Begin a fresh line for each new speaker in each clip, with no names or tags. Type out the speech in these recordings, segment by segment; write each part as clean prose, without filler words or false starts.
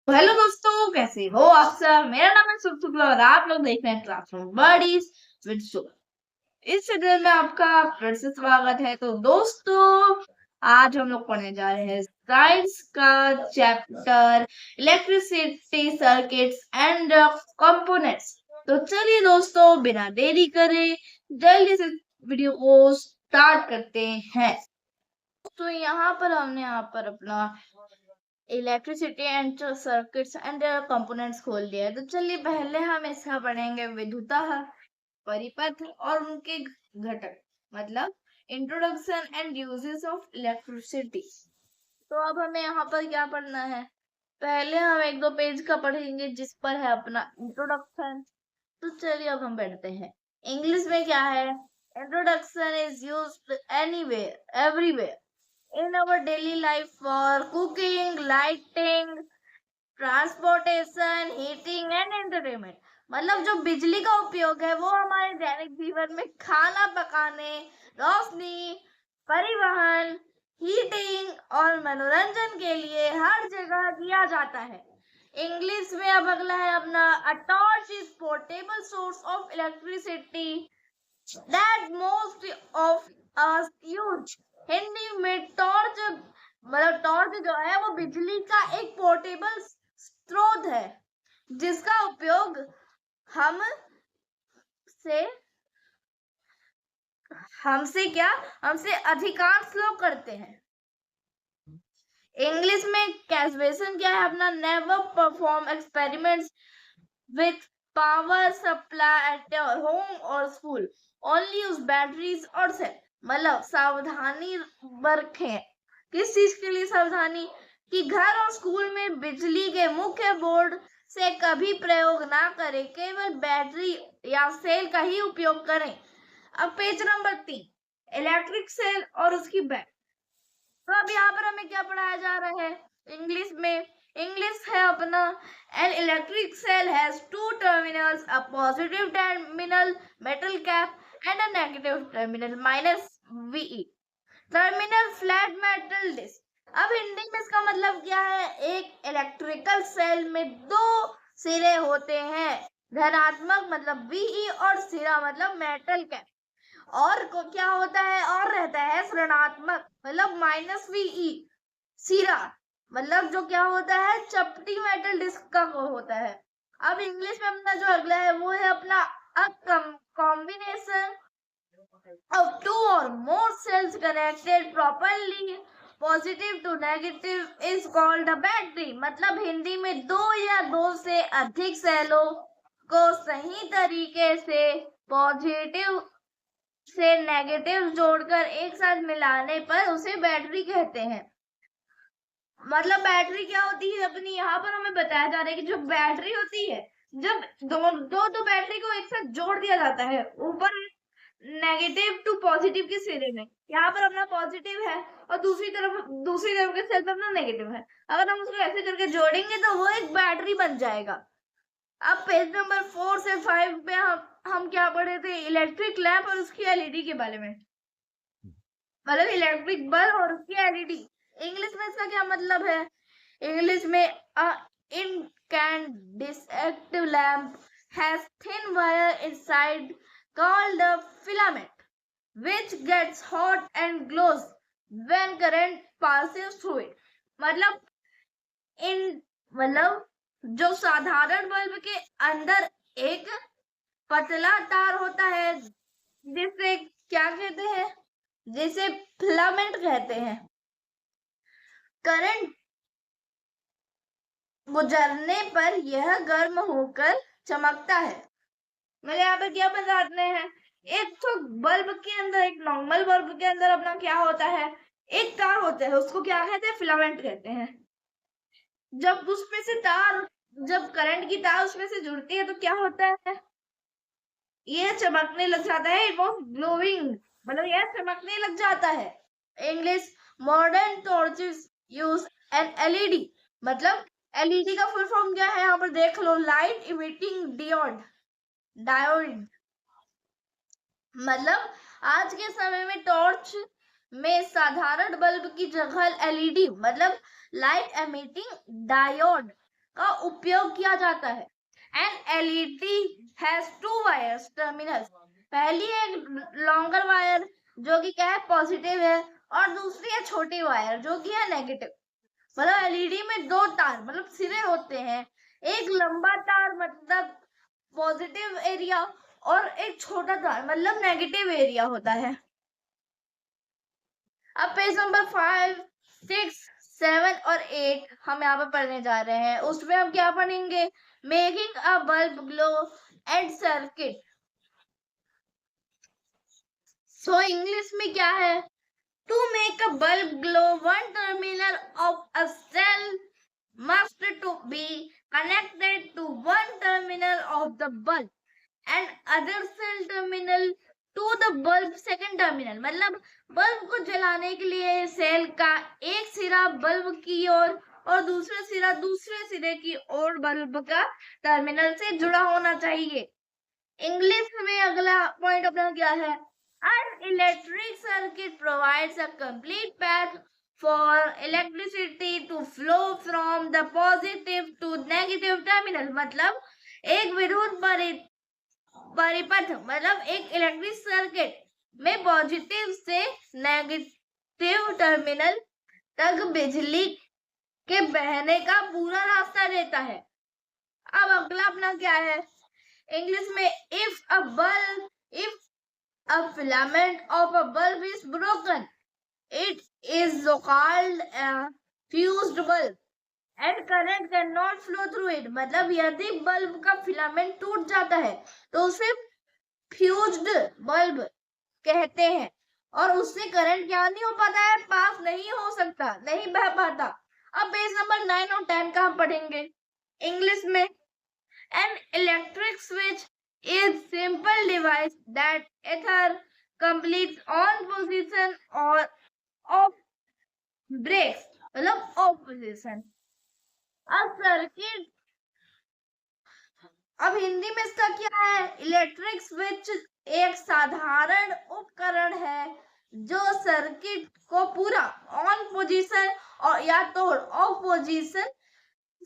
Hello दोस्तों, कैसे हो आप सब। मेरा नाम है शुभ शुक्ला और आप लोग देख रहे हैं क्लासरूम बडीज विद शुभ। इस चैनल में आपका फिर से स्वागत है। तो दोस्तों, आज हम लोग पढ़ने जा रहे हैं साइंस का chapter electricity circuits and components. तो चलिए दोस्तों, बिना देरी करे जल्दी से वीडियो को स्टार्ट करते हैं। तो यहाँ पर अपना electricity and circuits and components खोल दिया है। तो चलिए पहले हम इसका पढ़ेंगे विद्युतः परिपथ और उनके घटक, मतलब introduction and uses of electricity. तो अब हमें यहाँ पर क्या पढ़ना है, पहले हम एक दो पेज का पढ़ेंगे जिस पर है अपना इंट्रोडक्शन। तो चलिए अब हम पढ़ते हैं। इंग्लिश में क्या है, introduction is used anywhere everywhere in our daily life for cooking, lighting, transportation, heating and entertainment। मतलब जो बिजली का उपयोग है वो हमारे दैनिक जीवन में खाना पकाने, रोशनी, परिवहन, हीटिंग और मनोरंजन के लिए हर जगह किया जाता है। इंग्लिश में अब अगला है अपना a torch is portable source of electricity that most of us use। Hindi में टॉर्च, मतलब टॉर्च जो है वो बिजली का एक पोर्टेबल स्रोत है जिसका उपयोग हम से हमसे अधिकांश लोग करते हैं। इंग्लिश में कैलकुलेशन क्या है अपना, never perform experiments with power supply at your home और स्कूल, ओनली यूज बैटरीज और सेल। मतलब सावधानी बरतें, किस चीज के लिए सावधानी, कि घर और स्कूल में बिजली के मुख्य बोर्ड से कभी प्रयोग ना करें, केवल बैटरी या सेल का ही उपयोग करें। अब पेज नंबर 3, इलेक्ट्रिक सेल और उसकी बैटरी। तो अब यहाँ पर हमें क्या पढ़ाया जा रहा है इंग्लिश में, इंग्लिश है अपना an electric cell has two terminals, a positive terminal metal cap and a negative terminal minus VE, terminal flat metal disc। अब हिंदी में इसका मतलब क्या है, एक इलेक्ट्रिकल सेल में दो सिरे होते हैं, धनात्मक मतलब VE और सिरा मतलब मेटल कैप, और को क्या होता है और रहता है ऋणात्मक मतलब माइनस VE सिरा, मतलब जो क्या होता है चपटी मेटल डिस्क का वो होता है। अब इंग्लिश में अपना जो अगला है वो है अपना combination of two or more cells connected properly positive to negative is called a battery। मतलब हिंदी में दो या दो से अधिक सेलों को सही तरीके से पॉजिटिव से नेगेटिव जोड़कर एक साथ मिलाने पर उसे बैटरी कहते हैं। मतलब बैटरी क्या होती है अपनी, यहाँ पर हमें बताया जा रहा है कि जो बैटरी होती है, जब दो बैटरी को एक साथ जोड़ दिया जाता है ऊपर नेगेटिव टू पॉजिटिव के सिरे में, यहाँ पर अपना पॉजिटिव है और दूसरी तरफ के सेल पर अपना नेगेटिव है, अगर हम उसको ऐसे करके जोड़ेंगे तो वो एक बैटरी बन जाएगा। अब पेज नंबर 4 से 5 पे हम क्या पढ़े थे, इलेक्ट्रिक लैंप और उसकी एलईडी के बारे में, मतलब इलेक्ट्रिक बल्ब और उसकी एलईडी। इंग्लिश में इसका क्या मतलब है, इंग्लिश में incandescent lamp has thin wire inside called a filament which gets hot and glows when current passes through it। मतलब मतलब जो साधारण बल्ब के अंदर एक पतला तार होता है जिसे क्या कहते हैं, जिसे फिलामेंट कहते हैं, करंट गुजरने पर यह गर्म होकर चमकता है। मतलब यहाँ पर क्या बताते हैं, एक तो बल्ब के अंदर, एक नॉर्मल बल्ब के अंदर अपना क्या होता है, एक तार होता है, उसको क्या कहते हैं, फिलामेंट कहते हैं। जब उसमें से तार, जब करंट की तार उसमें से जुड़ती है तो क्या होता है, यह चमकने लग जाता है, इट वाज ग्लोइंग, मतलब यह चमकने लग जाता है। English modern torches use N LED, मतलब एलईडी का फुल फॉर्म क्या है, यहाँ पर देख लो, लाइट इमिटिंग डायोड। मतलब आज के समय में टॉर्च में साधारण बल्ब की जगह एलईडी मतलब लाइट एमिटिंग डायोड का उपयोग किया जाता है। An LED has two wires terminals. पहली एक लॉन्गर वायर जो कि क्या है पॉजिटिव है, और दूसरी है छोटी वायर जो कि है नेगेटिव। मतलब एलईडी में दो तार मतलब सिरे होते हैं, एक लंबा तार मतलब पॉजिटिव एरिया और एक छोटा तार मतलब नेगेटिव एरिया होता है। अब पेज नंबर 5, 6, 7 और 8 हम यहाँ पे पढ़ने जा रहे हैं। उसमें हम क्या पढ़ेंगे? Making a bulb glow and circuit. So English में क्या है? To make a bulb glow one terminal of a cell must to be connected to one terminal of the bulb and other cell terminal to the bulb second terminal। मतलब bulb को जलाने के लिए cell का एक सिरा bulb की ओर और दूसरा सिरा दूसरे सिरे की ओर बल्ब का टर्मिनल से जुड़ा होना चाहिए। इंग्लिश में अगला पॉइंट अपना क्या है? An electric circuit provides a complete path for electricity to flow from the positive to negative terminal। मतलब एक विद्युत परिपथ मतलब एक इलेक्ट्रिक सर्किट में पॉजिटिव से नेगेटिव टर्मिनल तक बिजली के बहने का पूरा रास्ता देता है। अब अगला अपना क्या है? इंग्लिश में if a filament of a bulb is broken, it is called a fused bulb and current cannot flow through it। मतलब यदि बल्ब का फिलामेंट टूट जाता है तो उसे फ्यूज्ड बल्ब कहते हैं और उससे करंट क्या नहीं हो पाता है, पास नहीं हो सकता, नहीं बह पाता। अब पेज नंबर 9 और 10 का हम पढ़ेंगे इंग्लिश में। An electric switch is simple device that either completes on position or off breaks मतलब off position। अब सर्किट, अब हिंदी में इसका क्या है? इलेक्ट्रिक स्विच एक साधारण उपकरण है जो सर्किट को पूरा ऑन पोजीशन और या तो ऑफ पोजीशन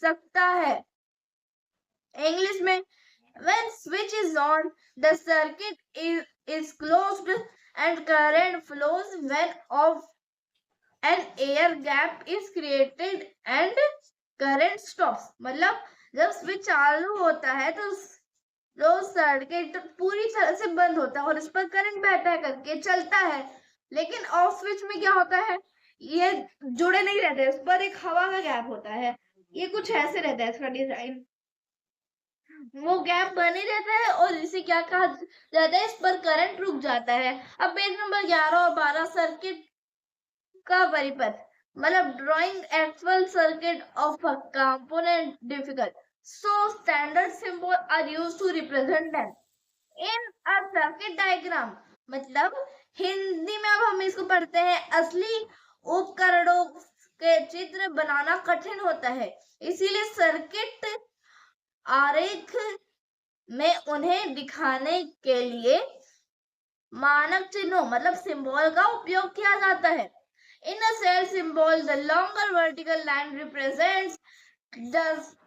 सकता है। इंग्लिश में when switch is on, the circuit is closed and current flows when off, an air gap is created and current stops। मतलब जब स्विच चालू होता है तो सर्किट पूरी तरह से बंद होता है और इस पर करंट बहता है करके चलता है। लेकिन ऑफ स्विच में क्या होता है? ये जुड़े नहीं रहते, इस पर एक हवा का गैप होता है। ये कुछ ऐसे रहता है इसका डिजाइन, वो गैप बने रहता है और इसे क्या कहा जाता है? इस पर करंट रुक जाता है। अब पेज नंबर 11 और 12 सर्किट का परिपथ मतलब drawing actual circuit of a component difficult, so standard symbol are used to represent them in a circuit diagram. मतलब हिंदी में अब हम इसको पढ़ते हैं, असली उपकरणों के चित्र बनाना कठिन होता है, इसीलिए सर्किट आरेख में उन्हें दिखाने के लिए मानक चिन्हों मतलब सिंबल का उपयोग किया जाता है। In a cell symbol the longer vertical line represents the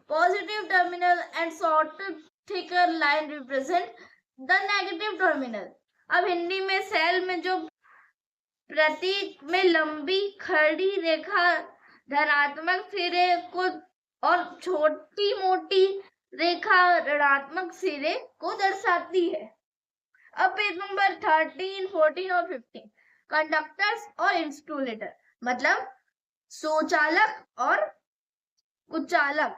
positive terminal and shorter thicker line represent the negative terminal. अब हिंदी में सेल में जो प्रतीक में लंबी खड़ी रेखा धनात्मक सिरे को और छोटी मोटी रेखा ऋणात्मक सिरे को दर्शाती है। अब पेज नंबर 13, 14 और 15 कंडक्टर्स और इंसुलेटर मतलब सुचालक और कुचालक।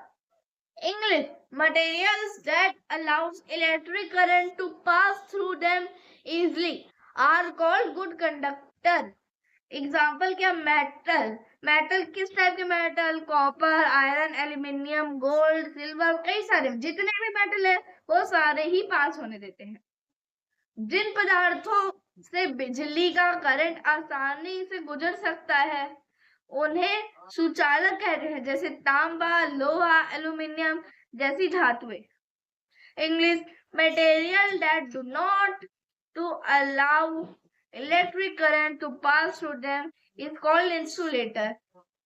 English materials that allows electric current to pass through them easily are called good conductor। Example क्या? मेटल किस टाइप के metal? Copper, iron, aluminium, gold, silver, कई सारे जितने भी मेटल है वो सारे ही पास होने देते हैं। जिन पदार्थों से बिजली का करंट आसानी से गुजर सकता है उन्हें सुचालक कहते हैं, जैसे तांबा, लोहा, एल्यूमिनियम जैसी धातुएं। English material that do not to allow electric current to pass through them is called insulator।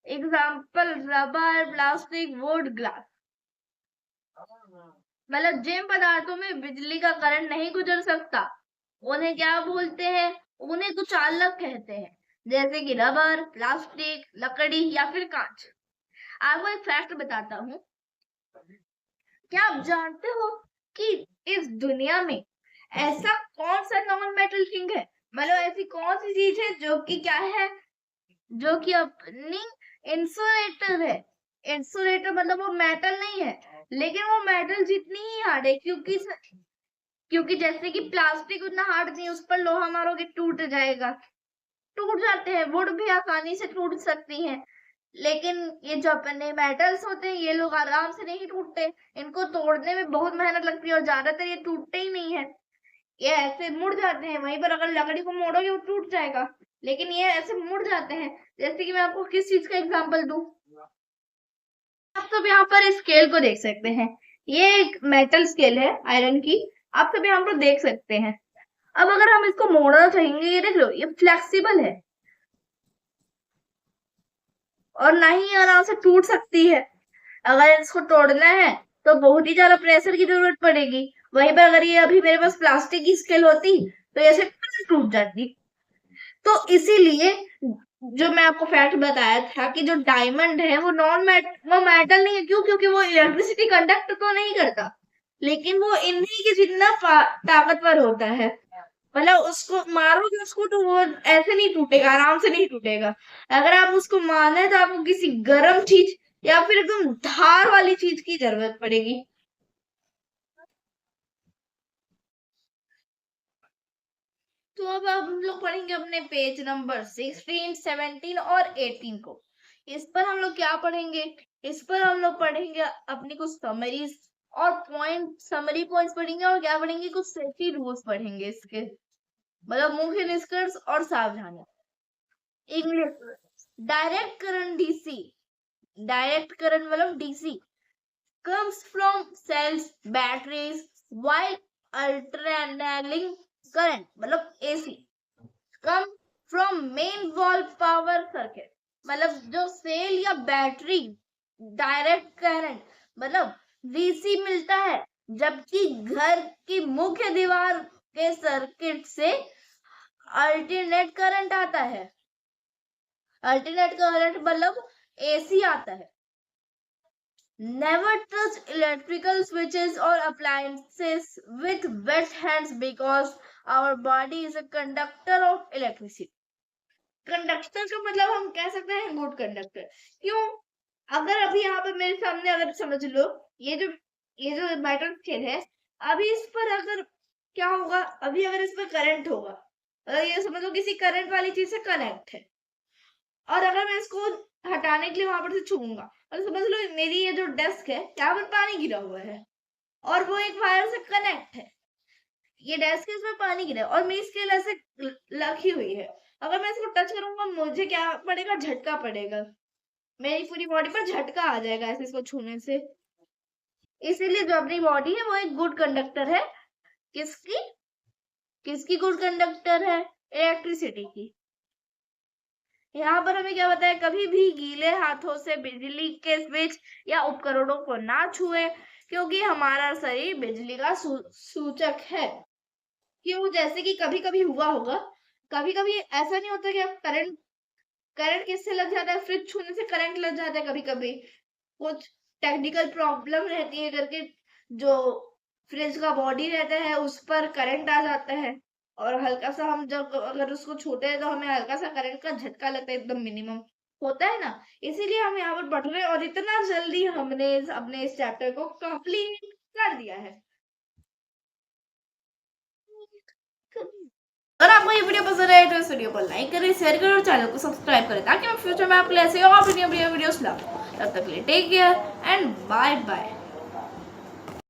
Example rubber, plastic, wood, glass। मतलब जिन पदार्थों में बिजली का करंट नहीं गुजर सकता उन्हें क्या बोलते हैं? उन्हें कुछ अलग कहते हैं, जैसे कि रबर, प्लास्टिक, लकड़ी या फिर कांच। आपको एक फैक्ट बताता हूँ। क्या आप जानते हो कि इस दुनिया में ऐसा कौन सा नॉन मेटल थिंग है? मतलब ऐसी कौन सी चीज है जो कि क्या है, जो कि अपनी इंसुलेटर है। इंसुलेटर मतलब वो मेटल नहीं है, लेकिन वो मेटल जितनी ही हार्ड है, क्योंकि जैसे कि प्लास्टिक उतना हार्ड नहीं है, उस पर लोहा मारोगे टूट जाएगा, टूट जाते हैं। वुड भी आसानी से टूट सकती है, लेकिन ये जो अपने मेटल्स होते हैं ये लोग आराम से नहीं टूटते। इनको तोड़ने में बहुत मेहनत लगती है और ज्यादातर ये टूटते ही नहीं है, ये ऐसे मुड़ जाते हैं। वहीं पर अगर लकड़ी को मोड़ोगे वो टूट जाएगा, लेकिन ये ऐसे मुड़ जाते हैं। जैसे कि मैं आपको किस चीज का एग्जांपल दूं, आप सब यहाँ पर स्केल को देख सकते हैं। ये एक मेटल स्केल है आयरन की, आप सब यहाँ पर देख सकते हैं। अब अगर हम इसको मोड़ना चाहेंगे, ये देख लो, ये फ्लेक्सिबल है और ना ही आराम से टूट सकती है। अगर इसको तोड़ना है तो बहुत ही ज्यादा प्रेशर की जरूरत पड़ेगी। वहीं पर अगर ये अभी मेरे पास प्लास्टिक की स्केल होती तो ऐसे टूट जाती। तो इसीलिए जो मैं आपको फैक्ट बताया था कि जो डायमंड है वो वो मेटल नहीं है। क्यों? क्योंकि वो इलेक्ट्रिसिटी कंडक्ट तो नहीं करता, लेकिन वो इन्हीं के जितना ताकतवर होता है। मतलब उसको मारोगे उसको तो वो ऐसे नहीं टूटेगा, आराम से नहीं टूटेगा। अगर आप उसको मारना तो आपको किसी गर्म चीज या फिर एकदम धार वाली चीज की जरूरत पड़ेगी। तो अब हम लोग पढ़ेंगे अपने पेज नंबर 16, 17 और 18 को। इस पर हम लोग क्या पढ़ेंगे? इस पर हम लोग पढ़ेंगे अपनी कुछ समरीज और पॉइंट, समरी पॉइंट्स पढ़ेंगे और क्या पढ़ेंगे, कुछ सेफ्टी रूल्स पढ़ेंगे इसके, मतलब मुख्य निष्कर्ष और सावधानियां। English, direct current DC, direct current मतलब DC comes from cells, batteries, while alternating current मतलब AC come from main wall power circuit। मतलब जो सेल या बैटरी डायरेक्ट करंट मतलब डीसी मिलता है, जबकि घर की मुख्य दीवार के सर्किट से अल्टरनेट करंट आता है। अल्टरनेट करंट मतलब एसी आता है। Never touch electrical switches or appliances with wet hands because our body is a conductor of electricity। Conductor का मतलब हम कह सकते हैं गुड कंडक्टर। क्यों? अगर अभी यहाँ पे मेरे सामने अगर समझ लो, ये जो मेटल स्केल है, अभी इस पर अगर क्या होगा, अभी अगर इस पर करंट होगा, ये समझ लो किसी करंट वाली चीज से कनेक्ट है, और अगर मैं इसको हटाने के लिए वहां पर से छूऊंगा, और समझ लो मेरी ये जो डेस्क है यहाँ पर पानी गिरा हुआ है और वो एक वायर से कनेक्ट है। ये डेस्क है, इसमें पानी गिरा है और मेरी स्केल ऐसे रखी हुई है। अगर मैं इसको टच करूंगा मुझे क्या पड़ेगा? झटका पड़ेगा, मेरी पूरी बॉडी पर झटका आ जाएगा ऐसे इसको छूने से। इसीलिए जो अपनी बॉडी है वो एक गुड कंडक्टर है। किसकी? किसकी गुड कंडक्टर है? इलेक्ट्रिसिटी की। यहाँ पर हमें क्या बताया, कभी भी गीले हाथों से बिजली के स्विच या उपकरणों को ना छुए, क्योंकि हमारा शरीर बिजली का सूचक है। क्यों? जैसे कि कभी कभी हुआ होगा, कभी कभी ऐसा नहीं होता क्या, करंट करंट किससे लग जाता है? फ्रिज छूने से करंट लग जाता है। कभी कभी कुछ टेक्निकल प्रॉब्लम रहती है करके जो फ्रिज का बॉडी रहता है उस पर करंट आ जाता है, और हल्का सा हम जब अगर उसको छूते हैं तो हमें हल्का सा करंट का झटका लगता है, एकदम मिनिमम होता है ना। इसीलिए हम यहाँ पर पढ़ रहे हैं और इतना जल्दी हमने अपने इस चैप्टर को कंप्लीट कर दिया है। अगर आपको ये वीडियो पसंद आए तो इस वीडियो को लाइक करें, शेयर करें और चैनल को सब्सक्राइब करें, ताकि मैं फ्यूचर में आपके लिए ऐसे और वीडियो वीडियोस लाऊं। तब तक के लिए take care and bye bye.